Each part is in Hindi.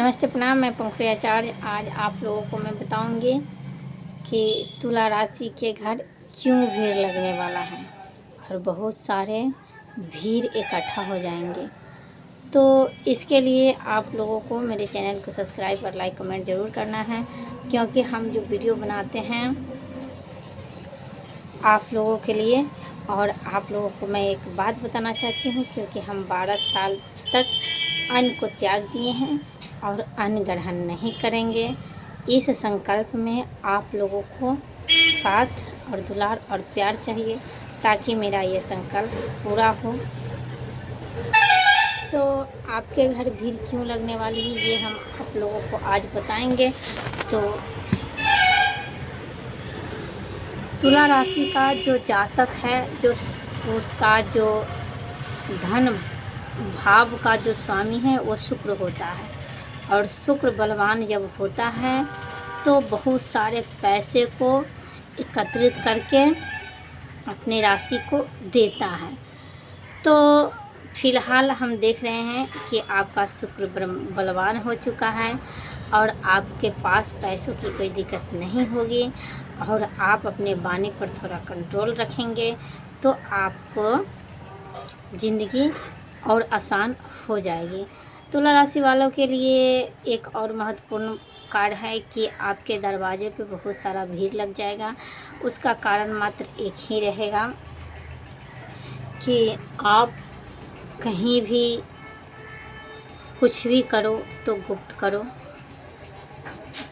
नमस्ते प्रणाम, मैं पंखुड़ी आचार्य। आज आप लोगों को मैं बताऊंगी कि तुला राशि के घर क्यों भीड़ लगने वाला है और बहुत सारे भीड़ इकट्ठा हो जाएंगे। तो इसके लिए आप लोगों को मेरे चैनल को सब्सक्राइब और लाइक कमेंट ज़रूर करना है, क्योंकि हम जो वीडियो बनाते हैं आप लोगों के लिए। और आप लोगों को मैं एक बात बताना चाहती हूँ, क्योंकि हम 12 साल तक अन्न को त्याग दिए हैं और अन्न ग्रहण नहीं करेंगे। इस संकल्प में आप लोगों को साथ और दुलार और प्यार चाहिए, ताकि मेरा ये संकल्प पूरा हो। तो आपके घर भीड़ क्यों लगने वाली है, ये हम आप लोगों को आज बताएंगे। तो तुला राशि का जो जातक है, जो उसका जो धन भाव का जो स्वामी है वो शुक्र होता है, और शुक्र बलवान जब होता है तो बहुत सारे पैसे को एकत्रित करके अपनी राशि को देता है। तो फिलहाल हम देख रहे हैं कि आपका शुक्र बलवान हो चुका है और आपके पास पैसों की कोई दिक्कत नहीं होगी, और आप अपने वाणी पर थोड़ा कंट्रोल रखेंगे तो आपको ज़िंदगी और आसान हो जाएगी। तुला राशि वालों के लिए एक और महत्वपूर्ण कार्य है कि आपके दरवाजे पे बहुत सारा भीड़ लग जाएगा। उसका कारण मात्र एक ही रहेगा कि आप कहीं भी कुछ भी करो तो गुप्त करो,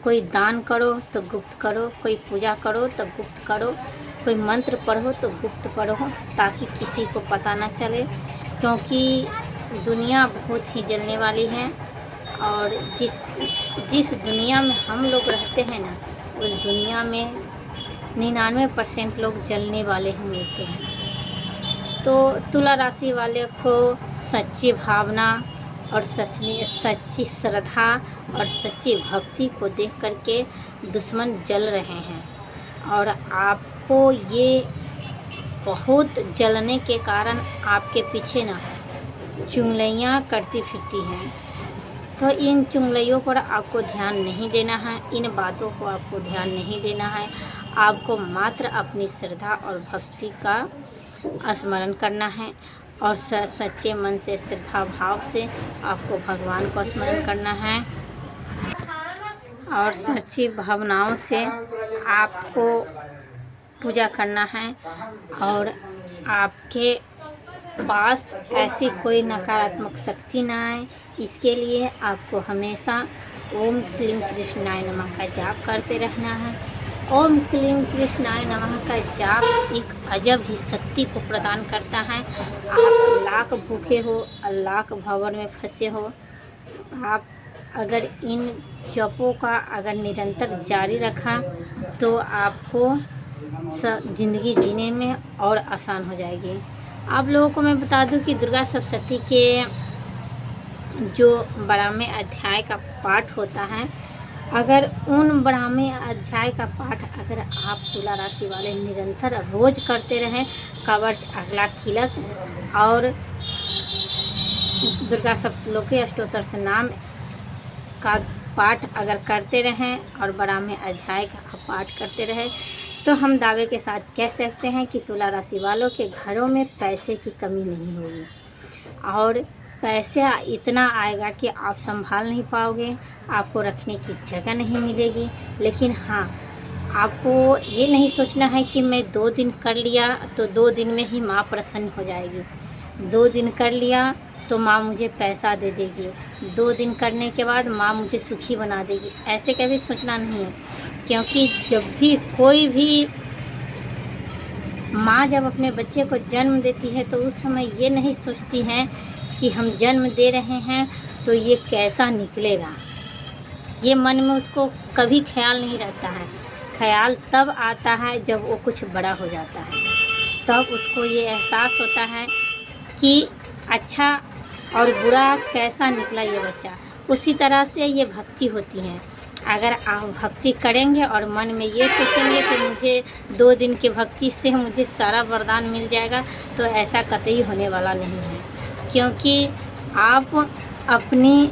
कोई दान करो तो गुप्त करो, कोई पूजा करो तो गुप्त करो, कोई मंत्र पढ़ो तो गुप्त पढ़ो, ताकि किसी को पता ना चले। क्योंकि दुनिया बहुत ही जलने वाली है, और जिस दुनिया में हम लोग रहते हैं ना, उस दुनिया में 99% लोग जलने वाले ही मिलते हैं। तो तुला राशि वाले को सच्ची भावना और सच्ची श्रद्धा और सच्ची भक्ति को देख करके दुश्मन जल रहे हैं, और आपको ये बहुत जलने के कारण आपके पीछे ना चुगलियाँ करती फिरती हैं। तो इन चुगलियों पर आपको ध्यान नहीं देना है, इन बातों को आपको ध्यान नहीं देना है। आपको मात्र अपनी श्रद्धा और भक्ति का स्मरण करना है, और सच्चे मन से श्रद्धा भाव से आपको भगवान को स्मरण करना है, और सच्ची भावनाओं से आपको पूजा करना है। और आपके पास ऐसी कोई नकारात्मक शक्ति ना आए, इसके लिए आपको हमेशा ओम क्लीं कृष्णाय नमः का जाप करते रहना है। ओम क्लीं कृष्णाय नमः का जाप एक अजब ही शक्ति को प्रदान करता है। आप लाख भूखे हो, लाख भंवर में फंसे हो, आप अगर इन जपों का अगर निरंतर जारी रखा तो आपको ज़िंदगी जीने में और आसान हो जाएगी। आप लोगों को मैं बता दूं कि दुर्गा सप्तशती के जो 12वें अध्याय का पाठ होता है, अगर उन 12वें अध्याय का पाठ अगर आप तुला राशि वाले निरंतर रोज़ करते रहें, कवच अगला खिलक और दुर्गा सप्तलोकी अष्टोत्तर से नाम का पाठ अगर करते रहें और 12वें अध्याय का पाठ करते रहें, तो हम दावे के साथ कह सकते हैं कि तुला राशि वालों के घरों में पैसे की कमी नहीं होगी, और पैसा इतना आएगा कि आप संभाल नहीं पाओगे, आपको रखने की जगह नहीं मिलेगी। लेकिन हाँ, आपको ये नहीं सोचना है कि मैं 2 दिन कर लिया तो 2 दिन में ही माँ प्रसन्न हो जाएगी, 2 दिन कर लिया तो माँ मुझे पैसा दे देगी, 2 दिन करने के बाद माँ मुझे सुखी बना देगी, ऐसे कभी सोचना नहीं है। क्योंकि जब भी कोई भी माँ जब अपने बच्चे को जन्म देती है तो उस समय ये नहीं सोचती हैं कि हम जन्म दे रहे हैं तो ये कैसा निकलेगा, ये मन में उसको कभी ख्याल नहीं रहता है। ख्याल तब आता है जब वो कुछ बड़ा हो जाता है, तब उसको ये एहसास होता है कि अच्छा और बुरा कैसा निकला ये बच्चा। उसी तरह से ये भक्ति होती है। अगर आप भक्ति करेंगे और मन में ये सोचेंगे कि मुझे 2 दिन की भक्ति से मुझे सारा वरदान मिल जाएगा, तो ऐसा कतई होने वाला नहीं है। क्योंकि आप अपनी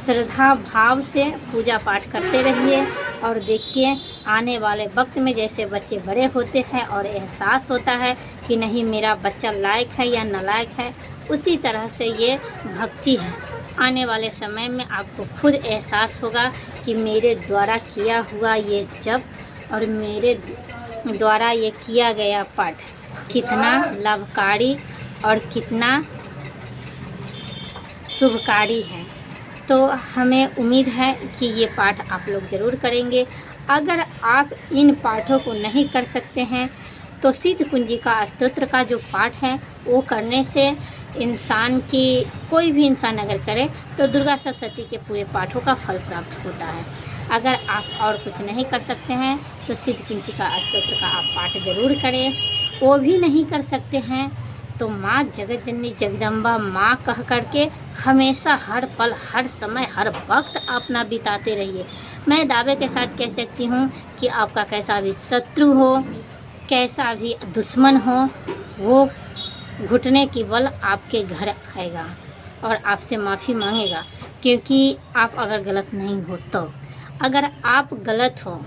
श्रद्धा भाव से पूजा पाठ करते रहिए। और देखिए आने वाले वक्त में जैसे बच्चे बड़े होते हैं और एहसास होता है कि नहीं मेरा बच्चा लायक है या नालायक है, उसी तरह से ये भक्ति है। आने वाले समय में आपको खुद एहसास होगा कि मेरे द्वारा किया हुआ ये जप और मेरे द्वारा ये किया गया पाठ कितना लाभकारी और कितना शुभकारी है। तो हमें उम्मीद है कि ये पाठ आप लोग ज़रूर करेंगे। अगर आप इन पाठों को नहीं कर सकते हैं तो सिद्ध कुंजिका स्तोत्र का जो पाठ है वो करने से इंसान की कोई भी इंसान अगर करे तो दुर्गा सप्तशती के पूरे पाठों का फल प्राप्त होता है। अगर आप और कुछ नहीं कर सकते हैं तो सिद्ध कुंजिका स्तोत्र का आप पाठ ज़रूर करें। वो भी नहीं कर सकते हैं तो माँ जगत जननी जगदम्बा माँ कह करके हमेशा हर पल हर समय हर वक्त अपना बिताते रहिए। मैं दावे के साथ कह सकती हूँ कि आपका कैसा भी शत्रु हो, कैसा भी दुश्मन हो, वो घुटने की बल आपके घर आएगा और आपसे माफ़ी मांगेगा, क्योंकि आप अगर गलत नहीं हो तो। अगर आप गलत हो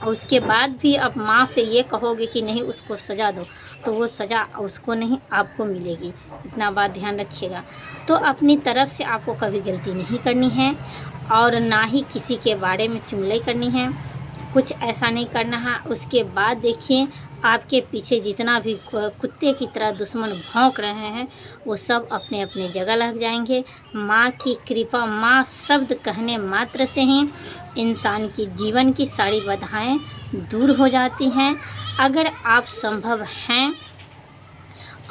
और उसके बाद भी आप माँ से ये कहोगे कि नहीं उसको सज़ा दो, तो वो सज़ा उसको नहीं आपको मिलेगी। इतना बात ध्यान रखिएगा। तो अपनी तरफ से आपको कभी गलती नहीं करनी है और ना ही किसी के बारे में चुगली करनी है, कुछ ऐसा नहीं करना है। उसके बाद देखिए आपके पीछे जितना भी कुत्ते की तरह दुश्मन भौंक रहे हैं वो सब अपने अपने जगह लग जाएंगे। माँ की कृपा, माँ शब्द कहने मात्र से ही इंसान की जीवन की सारी बाधाएं दूर हो जाती हैं। अगर आप संभव हैं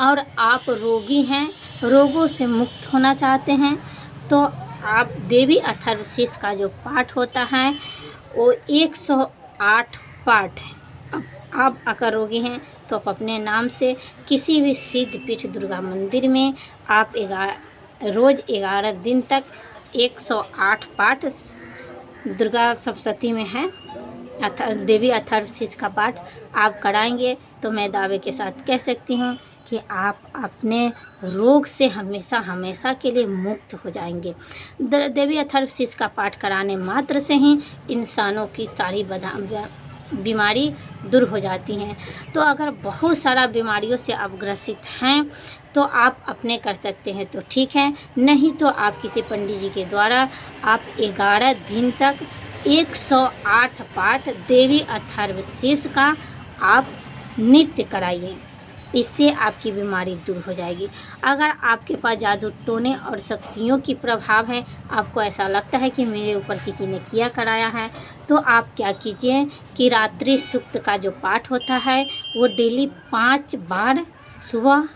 और आप रोगी हैं, रोगों से मुक्त होना चाहते हैं, तो आप देवी अथर्वशीष का जो पाठ होता है वो 108 पाठ है। आप अगर रोगी हैं तो आप अपने नाम से किसी भी सिद्ध पीठ दुर्गा मंदिर में आप रोज़ 11 दिन तक 108 पाठ दुर्गा सप्तशती में है देवी अथर्वशीष का पाठ आप कराएंगे तो मैं दावे के साथ कह सकती हूँ कि आप अपने रोग से हमेशा हमेशा के लिए मुक्त हो जाएंगे। देवी अथर्वशीष का पाठ कराने मात्र से ही इंसानों की सारी बीमारी दूर हो जाती हैं। तो अगर बहुत सारा बीमारियों से आप ग्रसित हैं तो आप अपने कर सकते हैं तो ठीक है, नहीं तो आप किसी पंडित जी के द्वारा आप 11 दिन तक 108 पाठ देवी अथर्वशीष का आप नित्य कराइए। इससे आपकी बीमारी दूर हो जाएगी। अगर आपके पास जादू टोने और शक्तियों की प्रभाव है, आपको ऐसा लगता है कि मेरे ऊपर किसी ने किया कराया है, तो आप क्या कीजिए कि रात्रि सूक्त का जो पाठ होता है वो डेली 5 बार सुबह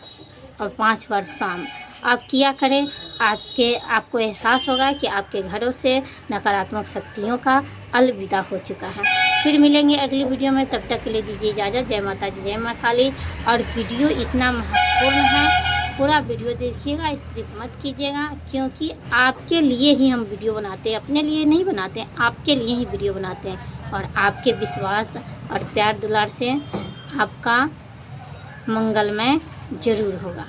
और 5 बार शाम आप किया करें। आपको एहसास होगा कि आपके घरों से नकारात्मक शक्तियों का अलविदा हो चुका है। फिर मिलेंगे अगली वीडियो में, तब तक के लिए दीजिए इजाज़त। जय माता जी, जय माँ काली। और वीडियो इतना महत्वपूर्ण है, पूरा वीडियो देखिएगा, स्किप मत कीजिएगा, क्योंकि आपके लिए ही हम वीडियो बनाते हैं, अपने लिए नहीं बनाते हैं, आपके लिए ही वीडियो बनाते हैं। और आपके विश्वास और प्यार दुलार से आपका मंगलमय ज़रूर होगा।